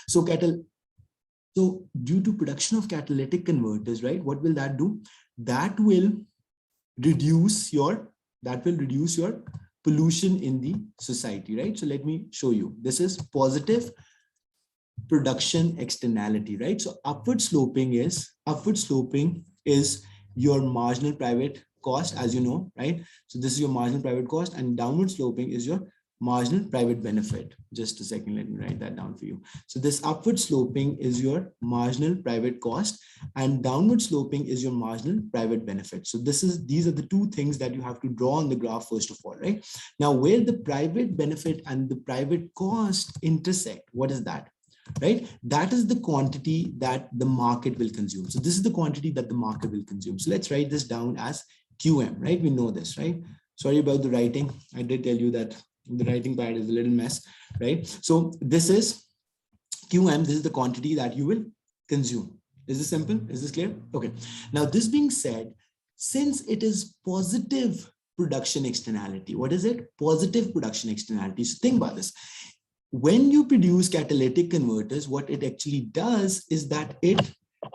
So so due to production of catalytic converters, right, what will that do? That will reduce your pollution in the society, right? So let me show you. This is positive production externality, right? So upward sloping is your marginal private cost, as you know, right? So this is your marginal private cost, and downward sloping is your marginal private benefit. Just a second, let me write that down for you. So this upward sloping is your marginal private cost, and downward sloping is your marginal private benefit. So these are the two things that you have to draw on the graph first of all, right? Now, where the private benefit and the private cost intersect, what is that? Right? That is the quantity that the market will consume. So this is the quantity that the market will consume. So let's write this down as QM, right? We know this, right? Sorry about the writing. I did tell you that the writing part is a little mess, right? So this is QM. This is the quantity that you will consume. Is this simple? Is this clear? Okay. Now, this being said, since it is positive production externality, what is it? Positive production externality. So think about this. When you produce catalytic converters, what it actually does is that it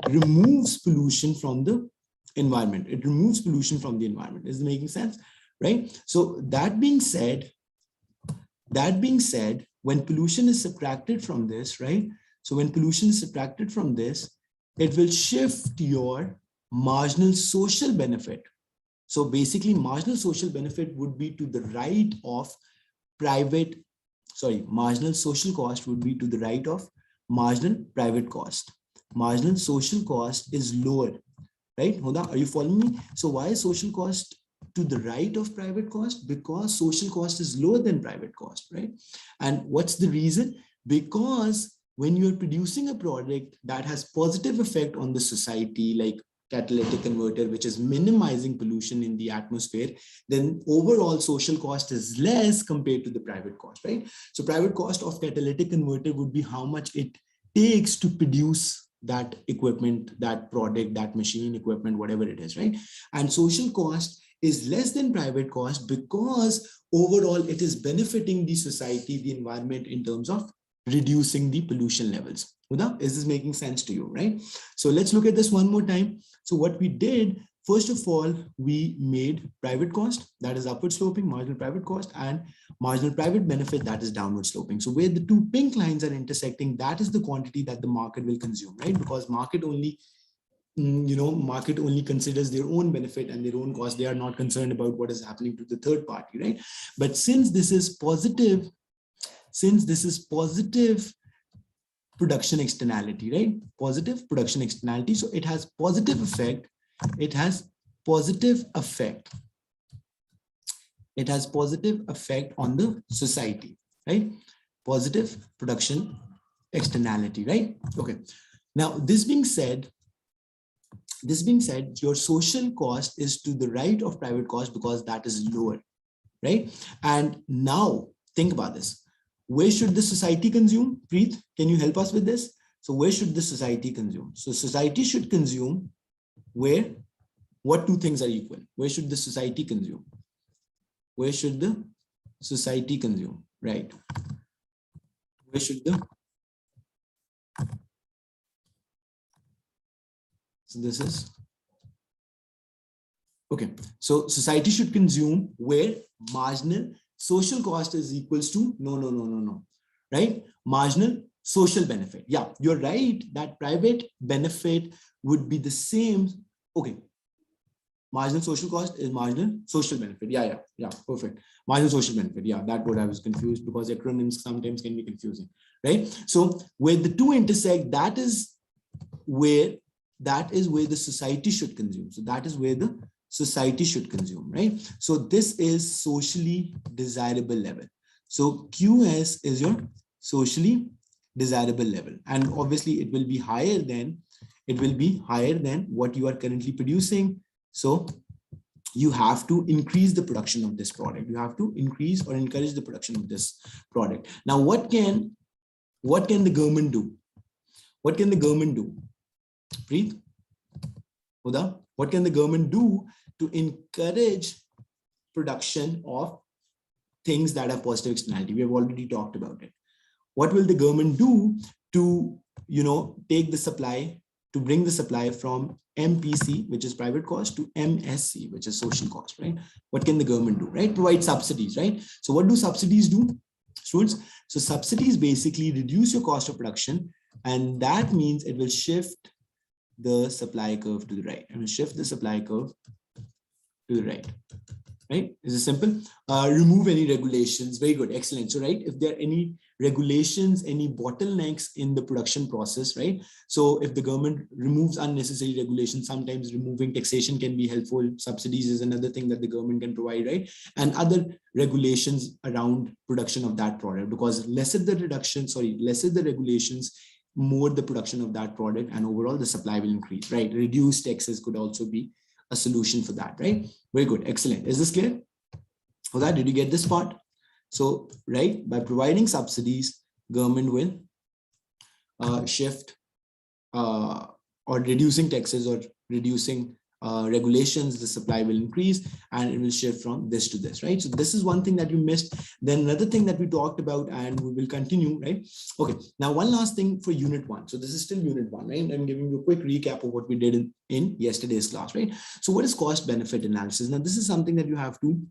removes pollution from the environment. It removes pollution from the environment. Is it making sense? Right? So that being said, when pollution is subtracted from this, right? So when pollution is subtracted from this, it will shift your marginal social benefit. So basically, marginal social benefit would be to the right of marginal social cost would be to the right of marginal private cost. Marginal social cost is lower, right? Hoda, are you following me? So why is social cost to the right of private cost? Because social cost is lower than private cost, right? And what's the reason? Because when you're producing a product that has positive effect on the society, like catalytic converter, which is minimizing pollution in the atmosphere, then overall social cost is less compared to the private cost, right? So private cost of catalytic converter would be how much it takes to produce that equipment, that product, that machine, equipment, whatever it is, right? And social cost is less than private cost because overall it is benefiting the society, the environment, in terms of reducing the pollution levels. Uda, is this making sense to you, right? So let's look at this one more time. So what we did, first of all, we made private cost, that is upward sloping, marginal private cost, and marginal private benefit, that is downward sloping. So where the two pink lines are intersecting, that is the quantity that the market will consume, right? Because market only considers their own benefit and their own cost. They are not concerned about what is happening to the third party, right? But since this is positive production externality, right? Positive production externality. So it has positive effect. It has positive effect. It has positive effect on the society, right? Positive production externality, right? Okay. Now, this being said, your social cost is to the right of private cost because that is lower, right? And now think about this. Where should the society consume? Preet, can you help us with this? So where should the society consume? So society should consume where, what two things are equal? Where should the society consume? Where should the society consume? Right. Where should the, so this is, okay. So society should consume where marginal social cost is equals to, no, right? Marginal social benefit. Yeah, you're right that private benefit would be the same. Okay. Marginal social cost is marginal social benefit. Yeah, perfect. Marginal social benefit. Yeah, that word I was confused because acronyms sometimes can be confusing, right? So where the two intersect, that is where the society should consume. So that is where the society should consume, right? So this is socially desirable level. So QS is your socially desirable level, and obviously it will be higher than what you are currently producing. So you have to increase the production of this product. You have to increase or encourage the production of this product. Now, what can the government do? What can the government do? Preet, Huda, what can the government do to encourage production of things that have positive externality? We have already talked about it. what will the government do to, take the supply, to bring the supply from MPC, which is private cost, to MSC, which is social cost, right? What can the government do, right? Provide subsidies, right? So what do subsidies do, students? So subsidies basically reduce your cost of production, and that means it will shift the supply curve to the right. It will shift the supply curve to the right. Right? Is it simple? Remove any regulations. Very good. Excellent. So, right, if there are any regulations, any bottlenecks in the production process, right? So if the government removes unnecessary regulations, sometimes removing taxation can be helpful. Subsidies is another thing that the government can provide, right? And other regulations around production of that product, because lesser the regulations, more the production of that product, and overall the supply will increase, right? Reduced taxes could also be a solution for that, right? Very good. Excellent. Is this clear? Okay, did you get this part? So, right, by providing subsidies, government will shift or reducing taxes or reducing regulations, the supply will increase and it will shift from this to this, right? So this is one thing that you missed. Then another thing that we talked about, and we will continue, right? Okay, now one last thing for unit 1. So this is still unit 1, right? I'm giving you a quick recap of what we did in yesterday's class, right? So what is cost benefit analysis? Now this is something that you have to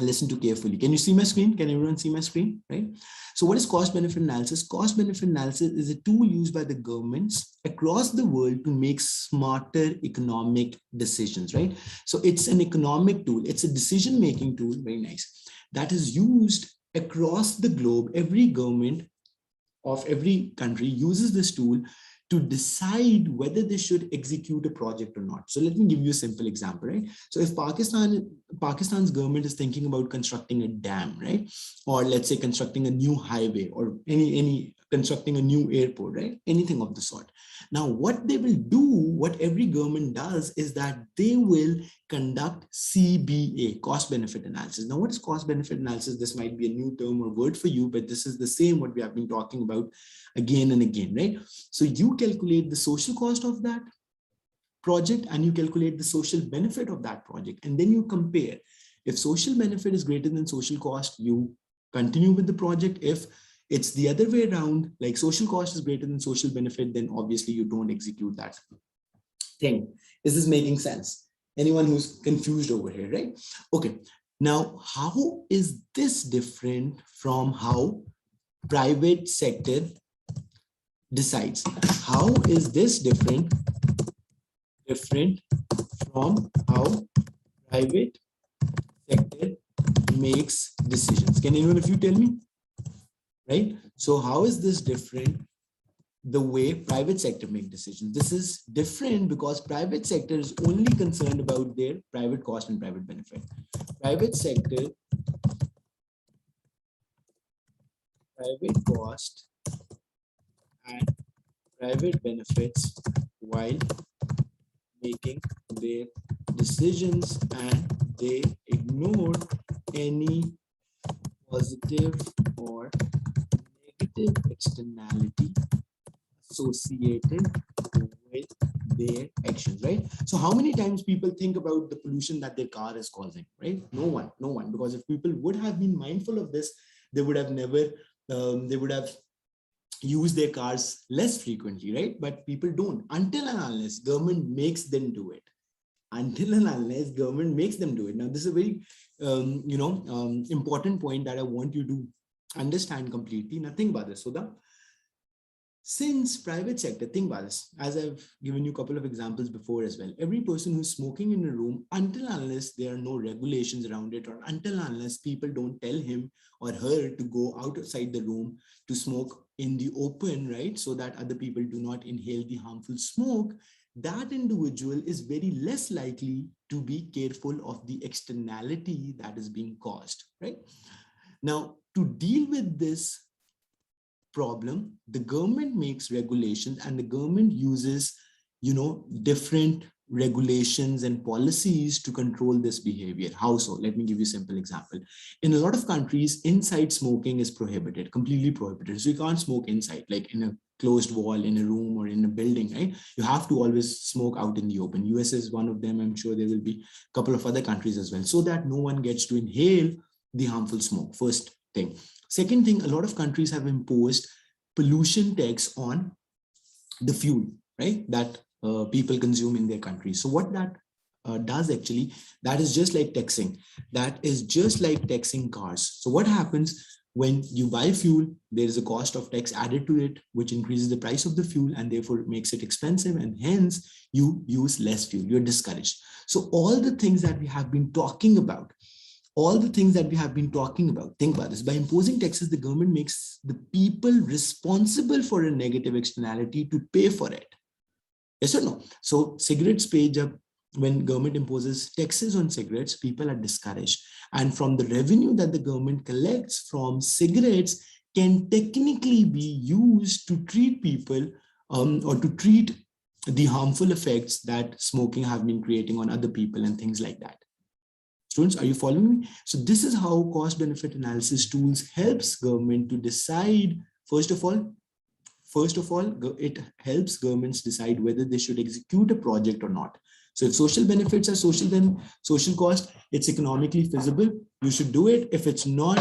listen to carefully. Can you see my screen? Can everyone see my screen, right? So what is cost benefit analysis? Cost benefit analysis is a tool used by the governments across the world to make smarter economic decisions, right? So it's an economic tool. It's a decision-making tool, very nice, that is used across the globe. Every government of every country uses this tool to decide whether they should execute a project or not. So let me give you a simple example, right? So if Pakistan's government is thinking about constructing a dam, right? Or let's say constructing a new highway, or any constructing a new airport, right? Anything of the sort. Now, what they will do, what every government does, is that they will conduct CBA, cost benefit analysis. Now, what is cost benefit analysis? This might be a new term or word for you, but this is the same what we have been talking about again and again, right? So you calculate the social cost of that project and you calculate the social benefit of that project, and then you compare. If social benefit is greater than social cost, you continue with the project. If it's the other way around, like social cost is greater than social benefit, then obviously you don't execute that thing. Is this making sense? Anyone who's confused over here, right? Okay, now how is this different from how private sector decides? How is this different from how private sector makes decisions? Can anyone of you tell me? Right? So how is this different the way private sector make decisions? This is different because private sector is only concerned about their private cost and private benefit. Private sector, private cost and private benefits while making their decisions, and they ignore any positive or negative externality associated with their actions, right? So how many times people think about the pollution that their car is causing, right? No one, because if people would have been mindful of this, they would have never, they would have used their cars less frequently, right? But people don't, until and unless government makes them do it. Until and unless government makes them do it. Now, this is a very, important point that I want you to understand completely. Now, think about this, Sudha. Since private sector, think about this, as I've given you a couple of examples before as well, every person who's smoking in a room, until unless there are no regulations around it, or until unless people don't tell him or her to go outside the room to smoke in the open, right, so that other people do not inhale the harmful smoke, that individual is very less likely to be careful of the externality that is being caused, right? Now, to deal with this problem, the government makes regulations, and the government uses, different regulations and policies to control this behavior. How so? Let me give you a simple example. In a lot of countries, inside smoking is prohibited, completely prohibited. So you can't smoke inside, like in a closed wall, in a room, or in a building, right? You have to always smoke out in the open. US is one of them. I'm sure there will be a couple of other countries as well, so that no one gets to inhale the harmful smoke. First thing. Second thing, a lot of countries have imposed pollution tax on the fuel, right, that people consume in their country. So what that does actually, that is just like taxing. That is just like taxing cars. So what happens when you buy fuel, there is a cost of tax added to it, which increases the price of the fuel and therefore makes it expensive, and hence you use less fuel. You're discouraged. So all the things that we have been talking about, think about this. By imposing taxes, the government makes the people responsible for a negative externality to pay for it. Yes or no? So cigarettes page up, when government imposes taxes on cigarettes, people are discouraged. And from the revenue that the government collects from cigarettes can technically be used to treat people or to treat the harmful effects that smoking have been creating on other people and things like that. Students, are you following me? So this is how cost benefit analysis tools helps government to decide. First of all, it helps governments decide whether they should execute a project or not. So if social benefits are social, then social cost, it's economically feasible, you should do it. If it's not,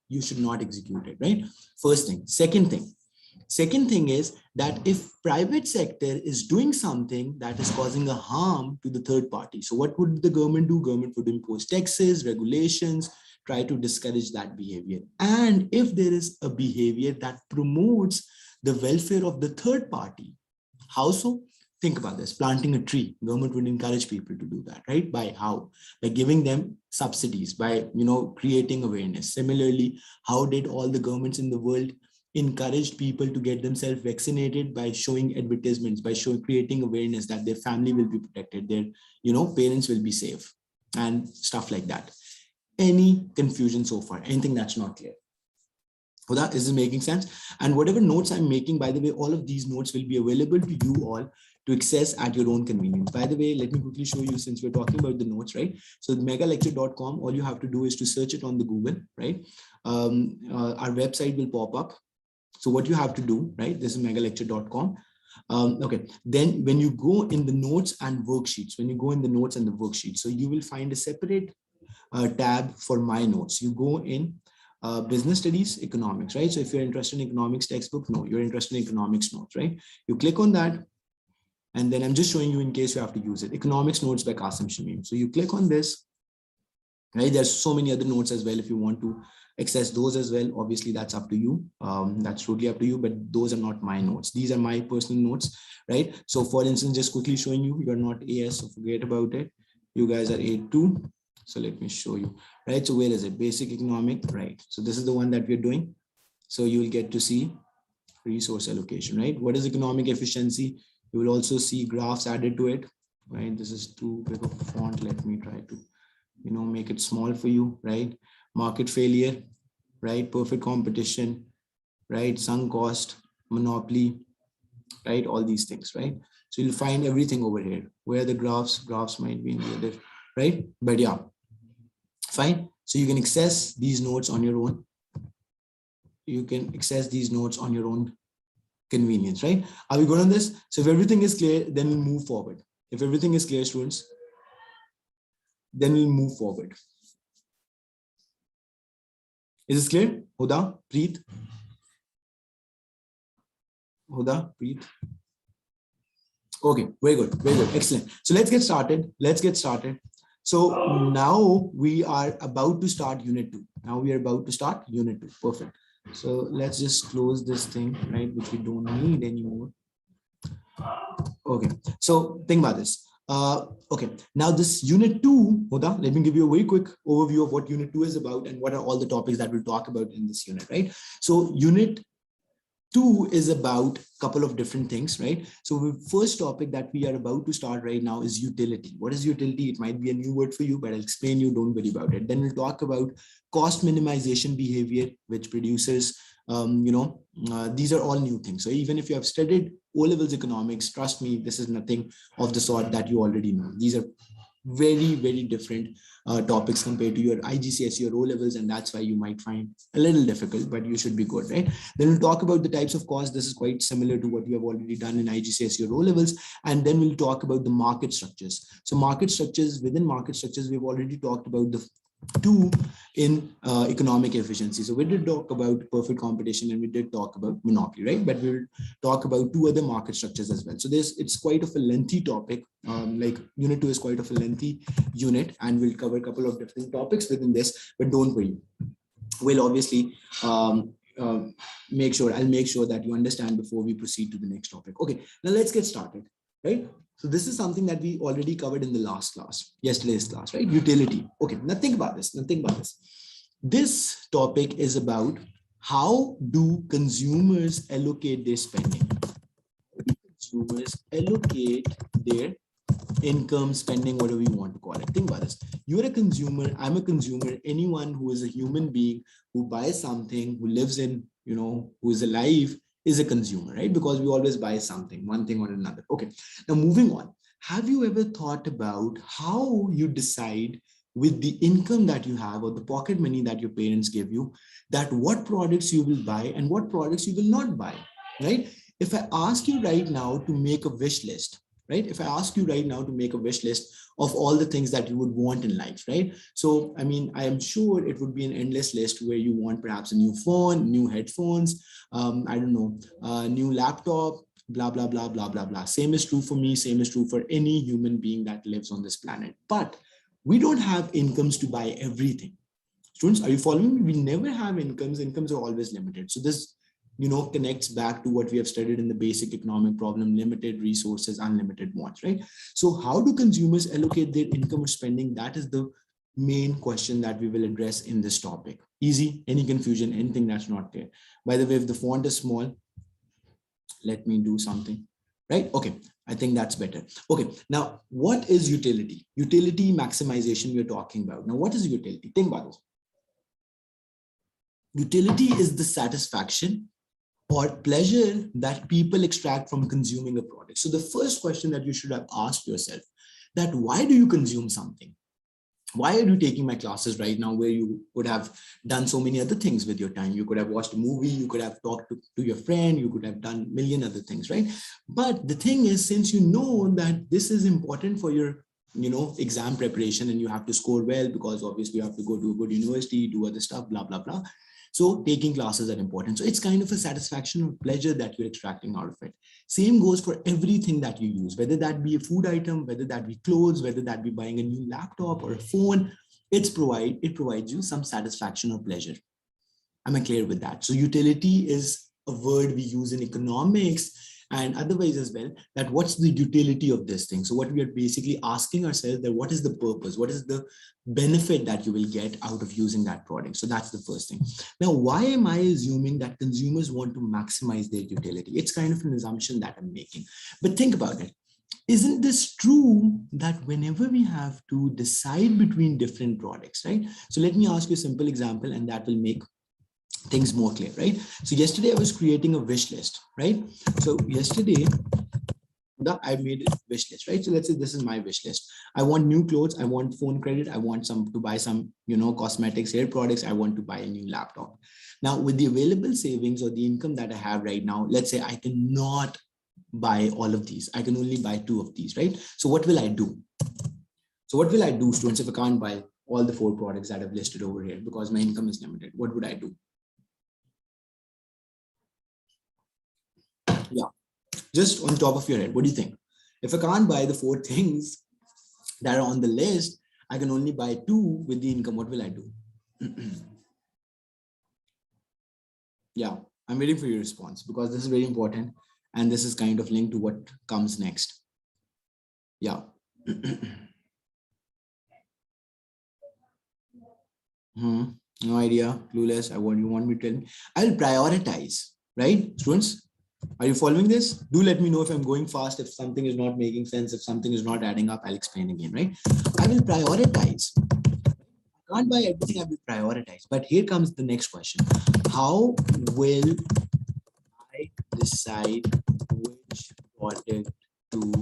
you should not execute it, right? First thing. Second thing is that if private sector is doing something that is causing a harm to the third party, so what would the government do? Government would impose taxes, regulations, try to discourage that behavior. And if there is a behavior that promotes the welfare of the third party, how so? Think about this. Planting a tree, government would encourage people to do that, right? By how? By giving them subsidies, by creating awareness. Similarly, how did all the governments in the world encourage people to get themselves vaccinated? By showing advertisements, by creating awareness that their family will be protected, their parents will be safe, and stuff like that. Any confusion so far? Anything that's not clear? Huda, is this making sense? And whatever notes I'm making, by the way, all of these notes will be available to you all to access at your own convenience. By the way, let me quickly show you, since we're talking about the notes, right? So megalecture.com, all you have to do is to search it on the Google, right? Our website will pop up. So what you have to do, right? This is megalecture.com. Okay, then when you go in the notes and worksheets, so you will find a separate tab for my notes. You go in business studies, economics, right? So if you're interested in economics textbook, no, you're interested in economics notes, right? You click on that. And then I'm just showing you in case you have to use it. Economics notes by Qasim Shamim. So you click on this, right? There's so many other notes as well. If you want to access those as well, obviously that's up to you. That's totally up to you, but those are not my notes. These are my personal notes, right? So for instance, just quickly showing you, you're not AS, so forget about it. You guys are A2. So let me show you, right? So where is it? Basic economic, right? So this is the one that we're doing. So you will get to see resource allocation, right? What is economic efficiency? You will also see graphs added to it, right? This is too big of a font. Let me try to, make it small for you, right? Market failure, right? Perfect competition, right? Sunk cost, monopoly, right? All these things, right? So you'll find everything over here. Where the graphs might be in the other, right? But yeah, fine. So you can access these notes on your own. Convenience, right? Are we good on this? So if everything is clear, then we'll move forward. If everything is clear, students, then we'll move forward. Is this clear? Huda, Preet? Okay, very good, excellent. So let's get started. So now we are about to start unit 2. Perfect. So let's just close this thing, right, which we don't need anymore. Okay, so think about this. Okay, now this unit 2, Huda, let me give you a very quick overview of what unit 2 is about and what are all the topics that we'll talk about in this unit, right? So unit 2 is about a couple of different things, right? So the first topic that we are about to start right now is utility. What is utility? It might be a new word for you, but I'll explain you, don't worry about it. Then we'll talk about cost minimization behavior, which produces, these are all new things. So even if you have studied O-levels economics, trust me, this is nothing of the sort that you already know. These are very, very different topics compared to your IGCSE or O-levels, and that's why you might find a little difficult, but you should be good, right? Then we'll talk about the types of costs. This is quite similar to what you have already done in IGCSE or O-levels, and then we'll talk about the market structures. So market structures, within market structures, we've already talked about the Two, in economic efficiency. So we did talk about perfect competition and we did talk about monopoly, right? But we'll talk about two other market structures as well. So it's quite of a lengthy topic. Like unit 2 is quite of a lengthy unit, and we'll cover a couple of different topics within this, but don't worry. We'll obviously I'll make sure that you understand before we proceed to the next topic. Okay, now let's get started, right? So this is something that we already covered in the last class, yesterday's class, right? Utility. Okay, now think about this. This topic is about how do consumers allocate their spending? How do consumers allocate their income, spending, whatever you want to call it? Think about this. You're a consumer, I'm a consumer. Anyone who is a human being who buys something, who lives in, who is alive, is a consumer, right? Because we always buy something, one thing or another. Okay, now moving on. Have you ever thought about how you decide with the income that you have or the pocket money that your parents give you, that what products you will buy and what products you will not buy, right? If I ask you right now to make a wish list, right? If I ask you right now to make a wish list of all the things that you would want in life, right? So, I mean, I am sure it would be an endless list where you want perhaps a new phone, new headphones, I don't know, new laptop, blah, blah, blah, blah, blah, blah. Same is true for me. Same is true for any human being that lives on this planet. But we don't have incomes to buy everything. Students, are you following me? We never have incomes. Incomes are always limited. So this connects back to what we have studied in the basic economic problem: limited resources, unlimited wants, right? So how do consumers allocate their income or spending? That is the main question that we will address in this topic. Easy? Any confusion? Anything that's not clear? By the way, if the font is small, let me do something, right? Okay, I think that's better. Okay, now what is utility? Utility maximization we're talking about. Now, what is utility? Think about this. Utility is the satisfaction or pleasure that people extract from consuming a product. So the first question that you should have asked yourself, that why do you consume something? Why are you taking my classes right now where you could have done so many other things with your time? You could have watched a movie, you could have talked to your friend, you could have done a million other things, right? But the thing is, since you know that this is important for your exam preparation and you have to score well, because obviously you have to go to a good university, do other stuff, blah, blah, blah. So taking classes are important. So it's kind of a satisfaction or pleasure that you're extracting out of it. Same goes for everything that you use, whether that be a food item, whether that be clothes, whether that be buying a new laptop or a phone. It provides you some satisfaction or pleasure. Am I clear with that? So utility is a word we use in economics and otherwise as well, that what's the utility of this thing? So what we are basically asking ourselves, that what is the purpose? What is the benefit that you will get out of using that product? So that's the first thing. Now, why am I assuming that consumers want to maximize their utility? It's kind of an assumption that I'm making, but think about it. Isn't this true that whenever we have to decide between different products, right? So let me ask you a simple example and that will make things more clear, right? So yesterday I was creating a wish list, right? So yesterday I made a wish list, right? So let's say this is my wish list. I want new clothes. I want phone credit. I want to buy some, cosmetics, hair products. I want to buy a new laptop. Now with the available savings or the income that I have right now, let's say I cannot buy all of these. I can only buy 2 of these, right? So what will I do? So what will I do, students, if I can't buy all the 4 products that I've listed over here because my income is limited? What would I do? Yeah, just on top of your head, what do you think? If I can't buy the 4 things that are on the list, I can only buy 2 with the income. What will I do? Yeah, I'm waiting for your response because this is very important and this is kind of linked to what comes next. Yeah. No idea, clueless. You want me to tell me? I'll prioritize, right, students? Are you following this? Do let me know if I'm going fast, if something is not making sense, if something is not adding up. I'll explain again, right? I will prioritize. I can't buy everything, I will prioritize. But here comes the next question. How will I decide which product to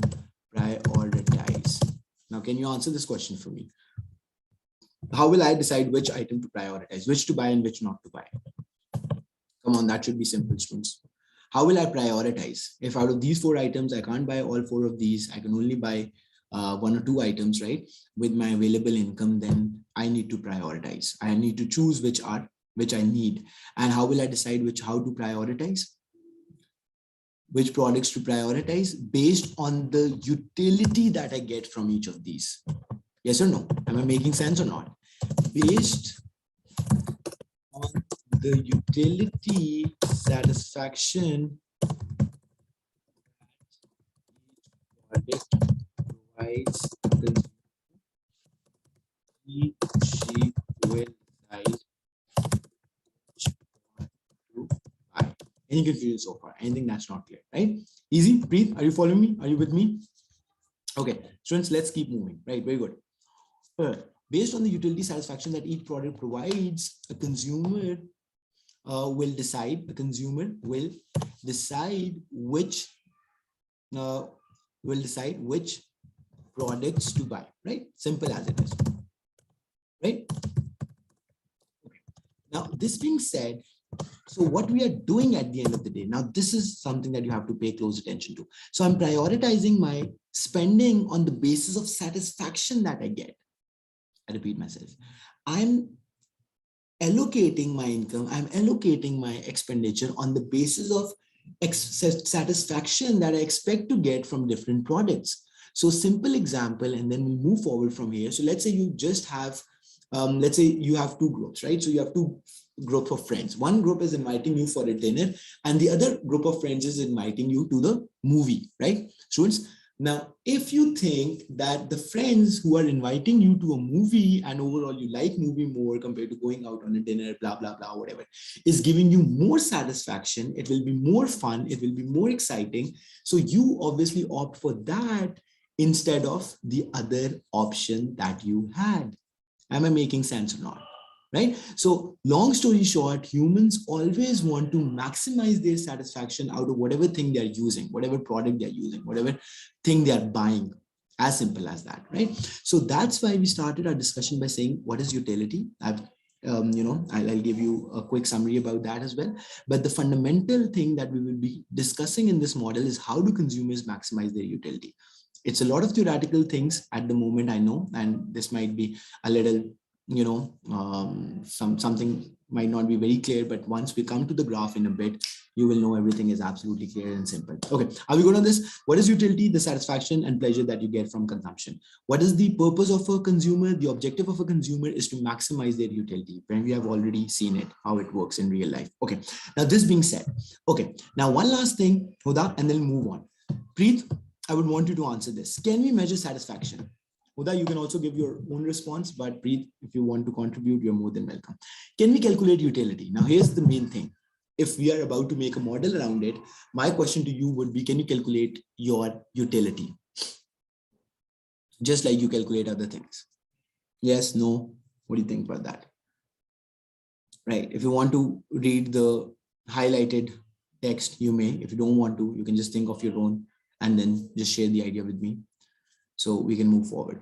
prioritize? Now, can you answer this question for me? How will I decide which item to prioritize, which to buy and which not to buy? Come on, that should be simple, students. How will I prioritize? If out of these 4 items, I can't buy all 4 of these, I can only buy one or two items, right, with my available income, then I need to prioritize. I need to choose which I need. And how will I decide how to prioritize? Which products to prioritize based on the utility that I get from each of these. Yes or no? Am I making sense or not? Based on the utility satisfaction product provides, he, she will decide which one to buy. Any confusion so far? Anything that's not clear, right? Easy, breathe. Are you following me? Are you with me? Okay, students, let's keep moving, right? Very good. Based on the utility satisfaction that each product provides, a consumer will decide which products to buy, right? Simple as it is, right? Okay. Now, this being said, so what we are doing at the end of the day, now this is something that you have to pay close attention to. So I'm prioritizing my spending on the basis of satisfaction that I get. I repeat myself. I'm allocating my income, I'm allocating my expenditure on the basis of satisfaction that I expect to get from different products. So simple example, and then we move forward from here. So let's say you just have, let's say you have two groups, right? So you have two group of friends. One group is inviting you for a dinner and the other group of friends is inviting you to the movie, right? Students, now, if you think that the friends who are inviting you to a movie and overall you like movie more compared to going out on a dinner, blah, blah, blah, whatever, is giving you more satisfaction, it will be more fun, it will be more exciting. So you obviously opt for that instead of the other option that you had. Am I making sense or not? Right? So long story short, humans always want to maximize their satisfaction out of whatever thing they're using, whatever product they're using, whatever thing they're buying. As simple as that, right? So that's why we started our discussion by saying, what is utility? I'll give you a quick summary about that as well. But the fundamental thing that we will be discussing in this model is how do consumers maximize their utility? It's a lot of theoretical things at the moment, I know, and this might be a little something might not be very clear, but once we come to the graph in a bit, you will know everything is absolutely clear and simple. Okay, are we good on this? What is utility? The satisfaction and pleasure that you get from consumption. What is the purpose of a consumer? The objective of a consumer is to maximize their utility. When we have already seen it, how it works in real life. Okay, now this being said, okay, now one last thing, Huda, and then move on. Preet, I would want you to answer this. Can we measure satisfaction? Huda, you can also give your own response, but Preet, if you want to contribute, you're more than welcome. Can we calculate utility? Now, here's the main thing. If we are about to make a model around it, my question to you would be, can you calculate your utility? Just like you calculate other things. Yes, no? What do you think about that? Right. If you want to read the highlighted text, you may. If you don't want to, you can just think of your own and then just share the idea with me, so we can move forward.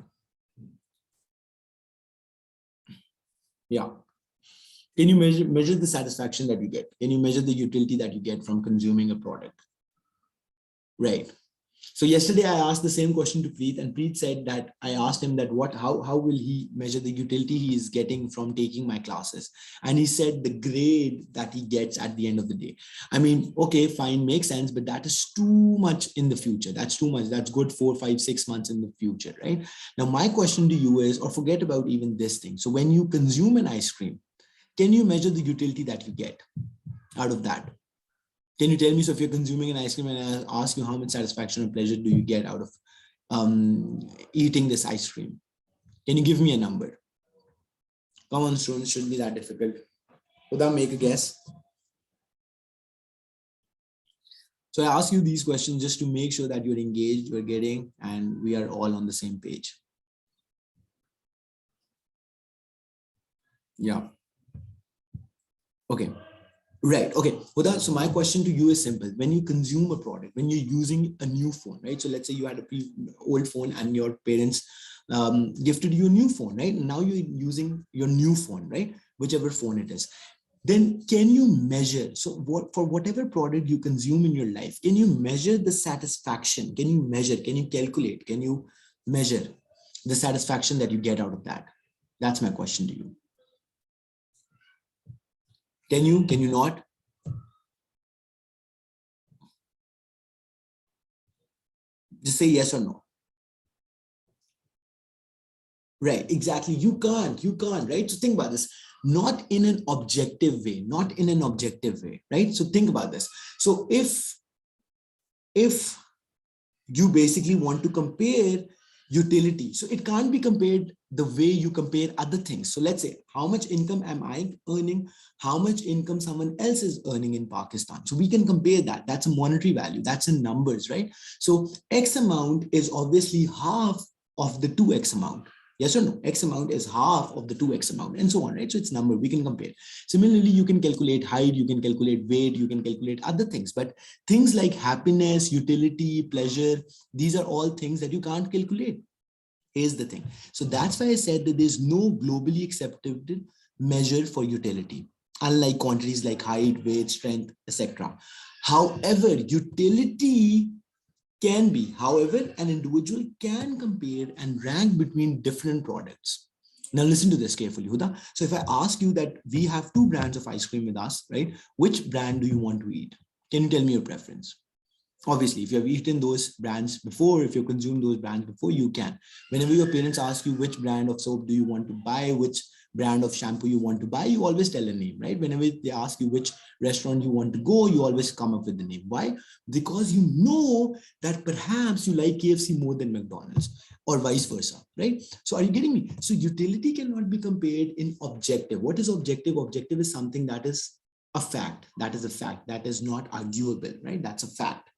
Yeah. Can you measure the satisfaction that you get? Can you measure the utility that you get from consuming a product? Right. So yesterday I asked the same question to Preet, and Preet said that I asked him that how will he measure the utility he is getting from taking my classes? And he said the grade that he gets at the end of the day. I mean, okay, fine, makes sense, but that is too much in the future. That's too much. That's good 4, 5, 6 months in the future, right? Now, my question to you is, or forget about even this thing. So when you consume an ice cream, can you measure the utility that you get out of that? Can you tell me, so if you're consuming an ice cream and I ask you how much satisfaction or pleasure do you get out of eating this ice cream? Can you give me a number? Come on, students, shouldn't be that difficult. Without make a guess. So I ask you these questions just to make sure that you're engaged, you're getting, and we are all on the same page. Yeah. Okay. Right. Okay. Huda, so my question to you is simple. When you consume a product, when you're using a new phone, right? So let's say you had a old phone and your parents gifted you a new phone, right? And now you're using your new phone, right? Whichever phone it is. Then can you measure, so for whatever product you consume in your life, can you measure the satisfaction? Can you measure, can you calculate, can you measure the satisfaction that you get out of that? That's my question to you. Can you not? Just say yes or no. Right, exactly. You can't, right? So think about this, not in an objective way, right? So think about this. So if you basically want to compare utility, so it can't be compared the way you compare other things. So let's say, how much income am I earning? How much income someone else is earning in Pakistan? So we can compare that. That's a monetary value. That's in numbers, right? So X amount is obviously half of the 2X amount. Yes or no? X amount is half of the 2X amount, and so on, right? So it's number, we can compare. Similarly, you can calculate height, you can calculate weight, you can calculate other things, but things like happiness, utility, pleasure, these are all things that you can't calculate. Here's the thing. So that's why I said that there's no globally accepted measure for utility, unlike quantities like height, weight, strength, etc. However, utility can be, however, an individual can compare and rank between different products. Now listen to this carefully, Huda. So if I ask you that we have 2 brands of ice cream with us, right? Which brand do you want to eat? Can you tell me your preference? Obviously, if you have eaten those brands before, if you consumed those brands before, you can. Whenever your parents ask you which brand of soap do you want to buy, which brand of shampoo you want to buy, you always tell a name, right? Whenever they ask you which restaurant you want to go, you always come up with the name. Why? Because you know that perhaps you like KFC more than McDonald's, or vice versa, right? So are you getting me? So utility cannot be compared in objective. What is objective? Objective is something that is a fact. That is a fact. That is not arguable, right? That's a fact.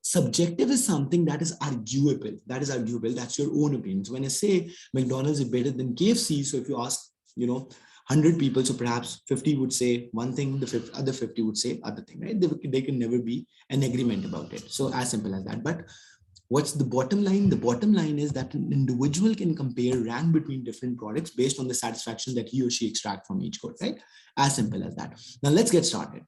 Subjective is something that is arguable. That's your own opinion. So when I say McDonald's is better than KFC, so if you ask, 100 people, so perhaps 50 would say one thing, the other 50 would say other thing, right? They can never be an agreement about it. So as simple as that. But what's the bottom line? The bottom line is that an individual can compare, rank between different products based on the satisfaction that he or she extract from each good, right? As simple as that. Now let's get started.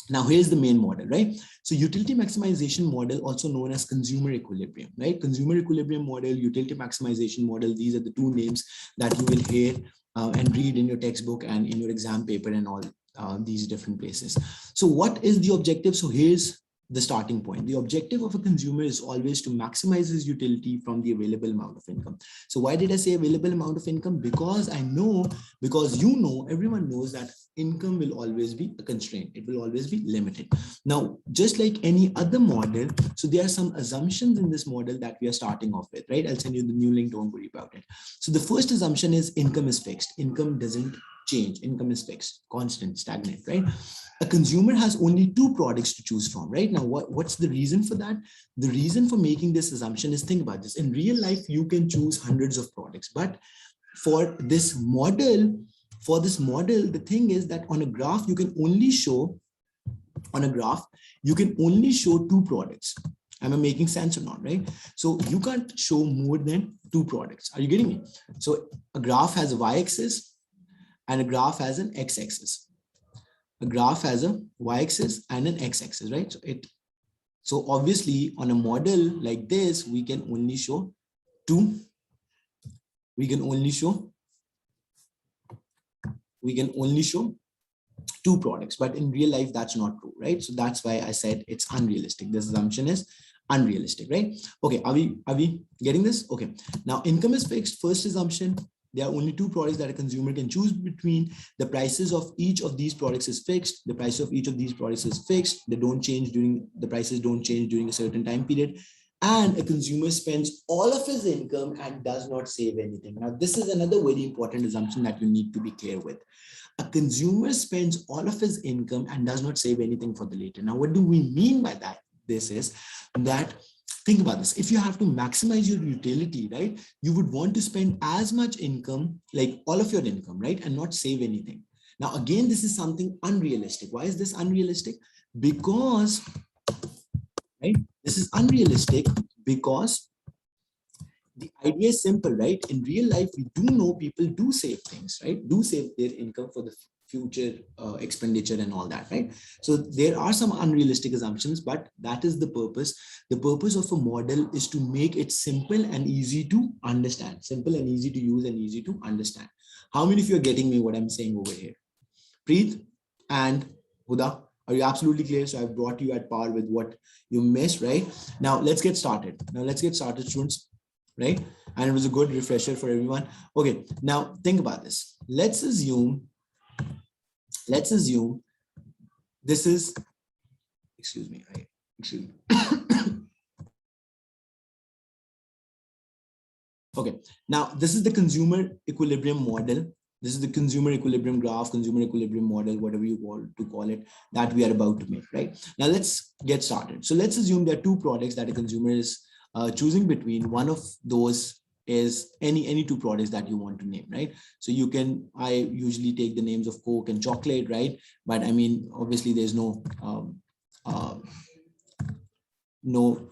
Now, here's the main model, right? So utility maximization model, also known as consumer equilibrium, right? Consumer equilibrium model, utility maximization model, these are the 2 names that you will hear and read in your textbook and in your exam paper and all these different places. So what is the objective? So here's the starting point. The objective of a consumer is always to maximize his utility from the available amount of income. So why did I say available amount of income? Because everyone knows that income will always be a constraint. It will always be limited. Now, just like any other model, so there are some assumptions in this model that we are starting off with, right? I'll send you the new link, don't worry about it. So the first assumption is income is fixed. Income doesn't change. Income is fixed, constant, stagnant, right? A consumer has only 2 products to choose from, right? Now, what's the reason for that? The reason for making this assumption is, think about this. In real life, you can choose hundreds of products, but for this model, the thing is that on a graph, you can only show 2 products. Am I making sense or not, right? So you can't show more than 2 products. Are you getting me? So a graph has a y-axis and a graph has an x-axis. A graph has a y-axis and an x-axis, right? So obviously on a model like this, we can only show 2 products, but in real life, that's not true, right? So that's why I said it's unrealistic. This assumption is unrealistic, right? Okay, are we getting this? Okay, now income is fixed. First assumption, there are only 2 products that a consumer can choose between. The prices of each of these products is fixed. The price of each of these products is fixed. The prices don't change during a certain time period. And a consumer spends all of his income and does not save anything. Now, this is another very important assumption that you need to be clear with. A consumer spends all of his income and does not save anything for the later. Now, what do we mean by that? This is that, think about this. If you have to maximize your utility, right, you would want to spend as much income, like all of your income, right, and not save anything. Now, again, this is something unrealistic. Why is this unrealistic? Because, right, this is unrealistic because the idea is simple, right? In real life, we do know people do save things, right? Do save their income for the future expenditure and all that, right? So there are some unrealistic assumptions, but that is the purpose. The purpose of a model is to make it simple and easy to understand, simple and easy to use and easy to understand. How many of you are getting me what I'm saying over here? Preet and Huda, are you absolutely clear? So I've brought you at par with what you missed, right? Now let's get started. Students, right? And it was a good refresher for everyone. Okay, now think about this. Let's assume this is, excuse me, right? Excuse me. Okay, now this is the consumer equilibrium model. This is the consumer equilibrium graph, consumer equilibrium model, whatever you want to call it, that we are about to make, right? Now let's get started. So let's assume there are two products that a consumer is choosing between. One of those is any two products that you want to name, right? So you can, I usually take the names of Coke and chocolate, right? But I mean, obviously there's no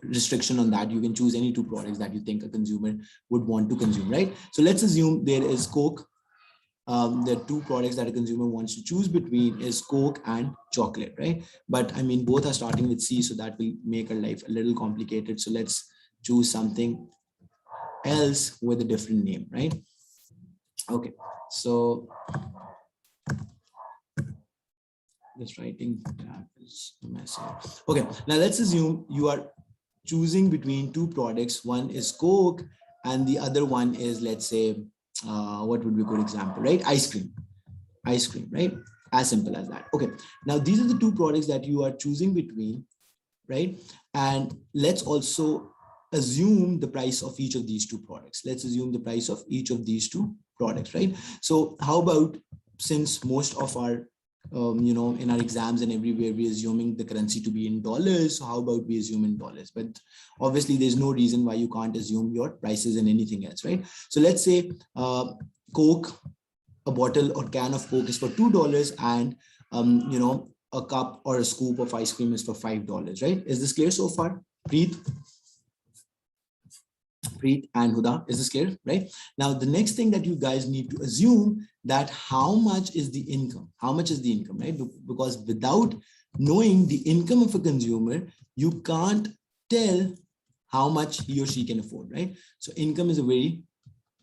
restriction on that. You can choose any two products that you think a consumer would want to consume, right? So let's assume there is Coke. The two products that a consumer wants to choose between is Coke and chocolate, right? But I mean, both are starting with C, so that will make our life a little complicated. So let's choose something else with a different name, right? Okay, so just writing that is a message. Okay, now let's assume you are choosing between two products. One is Coke and the other one is, let's say, what would be a good example, right? Ice cream, right? As simple as that. Okay, now these are the two products that you are choosing between, right? And let's also assume the price of each of these two products. Let's assume the price of each of these two products, right? So how about, since most of our in our exams and everywhere we're assuming the currency to be in dollars, so how about we assume in dollars? But obviously there's no reason why you can't assume your prices in anything else, right? So let's say Coke, a bottle or can of Coke is for $2, and a cup or a scoop of ice cream is for $5, right? Is this clear so far? Preet and Huda, is this clear, right? Now, the next thing that you guys need to assume that how much is the income? How much is the income, right? Because without knowing the income of a consumer, you can't tell how much he or she can afford, right? So income is a very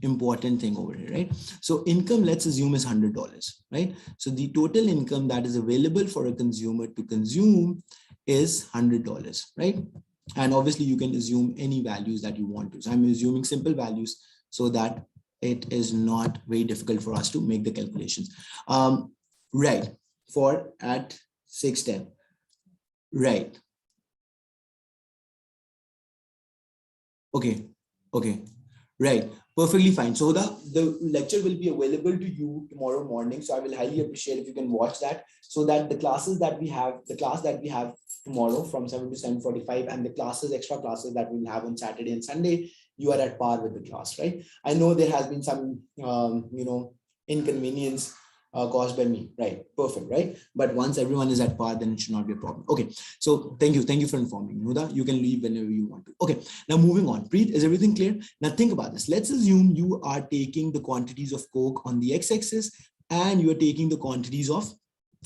important thing over here, right? So income, let's assume, is $100, right? So the total income that is available for a consumer to consume is $100, right? And obviously you can assume any values that you want to. So I'm assuming simple values so that it is not very difficult for us to make the calculations. Right, for at 610, right. Okay, right. Perfectly fine. So the lecture will be available to you tomorrow morning. So I will highly appreciate if you can watch that, so that the classes that we have, the class that we have tomorrow from 7 to 7:45 and the classes, extra classes that we will have on Saturday and Sunday, you are at par with the class, right? I know there has been some, inconvenience caused by me, right? Perfect, right? But once everyone is at par, then it should not be a problem. Okay, so thank you for informing me. Huda, you can leave whenever you want to. Okay, now moving on. Preet, is everything clear? Now think about this. Let's assume you are taking the quantities of Coke on the x-axis and you are taking the quantities of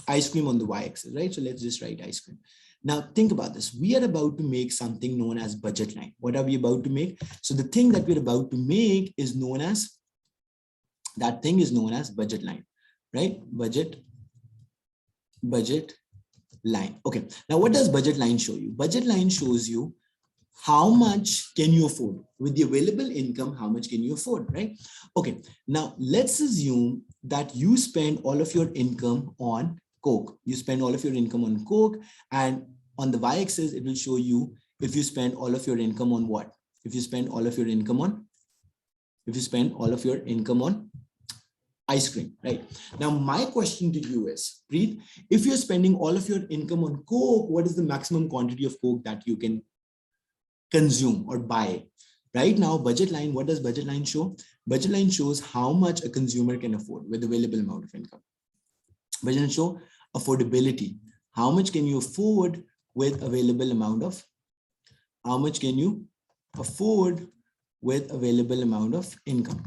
ice cream on the y-axis, right? So let's just write ice cream. Now think about this. We are about to make something known as budget line. What are we about to make? So the thing that we're about to make is known as, that thing is known as budget line, right? Budget line. Okay. Now what does budget line show you? Budget line shows you how much can you afford with the available income. How much can you afford, right? Okay. Now let's assume that you spend all of your income on Coke. You spend all of your income on Coke, and on the y-axis, it will show you if you spend all of your income on what? If you spend all of your income on ice cream, right? Now, my question to you is, Preet, if you're spending all of your income on Coke, what is the maximum quantity of Coke that you can consume or buy? Right now, budget line, what does budget line show? Budget line shows how much a consumer can afford with available amount of income. Budget line show affordability. How much can you afford with available amount of, income,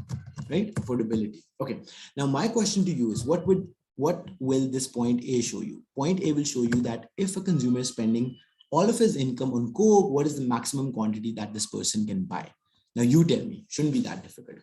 right? Affordability. Okay. Now my question to you is, what would what will this point A show you? Point A will show you that if a consumer is spending all of his income on Coke, what is the maximum quantity that this person can buy? Now you tell me, shouldn't be that difficult,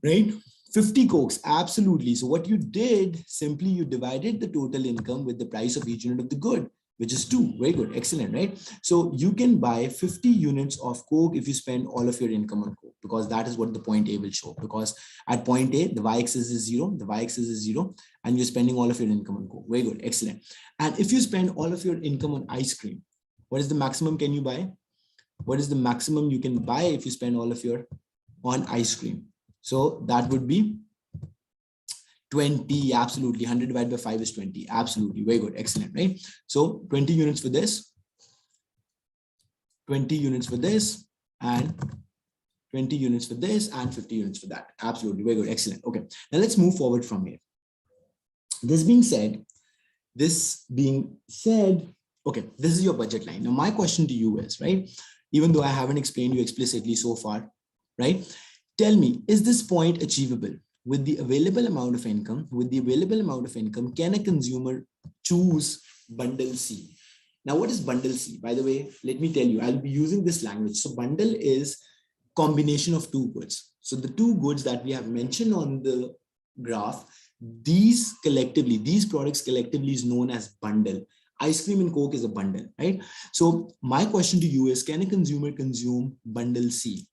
right? 50 Cokes, absolutely. So what you did, simply you divided the total income with the price of each unit of the good, which is 2. Very good, excellent, right? So you can buy 50 units of Coke if you spend all of your income on Coke, because that is what the point A will show. Because at point A, the y-axis is 0, the y-axis is 0, and you're spending all of your income on Coke. Very good, excellent. And if you spend all of your income on ice cream, what is the maximum can you buy? What is the maximum you can buy if you spend all of your on ice cream? So that would be 20, absolutely. 100 divided by 5 is 20. Absolutely. Very good. Excellent, right? So 20 units for this, 20 units for this, and 20 units for this, and 50 units for that. Absolutely. Very good. Excellent. Okay. Now let's move forward from here. This being said, okay, this is your budget line. Now my question to you is, right, even though I haven't explained you explicitly so far, right? Tell me, is this point achievable? With the available amount of income, can a consumer choose bundle C? Now, what is bundle C? By the way, let me tell you, I'll be using this language. So bundle is combination of 2 goods. So the 2 goods that we have mentioned on the graph, these products collectively is known as bundle. Ice cream and Coke is a bundle, right? So my question to you is, can a consumer consume bundle C?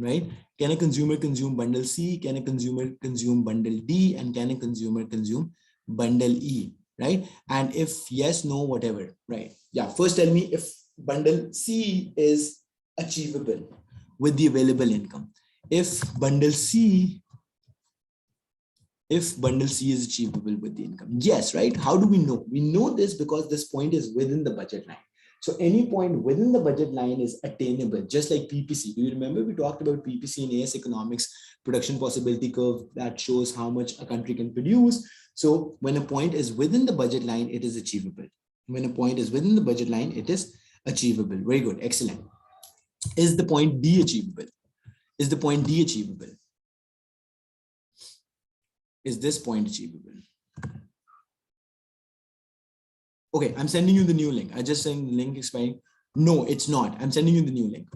Right? Can a consumer consume bundle C? Can a consumer consume bundle D? And can a consumer consume bundle E? Right? And if yes, no, whatever, right? Yeah, first tell me if bundle C is achievable with the available income. If bundle C is achievable with the income. Yes, right? How do we know? We know this because this point is within the budget line. So any point within the budget line is attainable, just like PPC. Do you remember we talked about PPC in AS economics, production possibility curve that shows how much a country can produce? So when a point is within the budget line, it is achievable. When a point is within the budget line, it is achievable. Very good, excellent. Is the point D achievable? Is the point D achievable? Is this point achievable? Okay, I'm sending you the new link. I just sent the link expiring. No, it's not. I'm sending you the new link.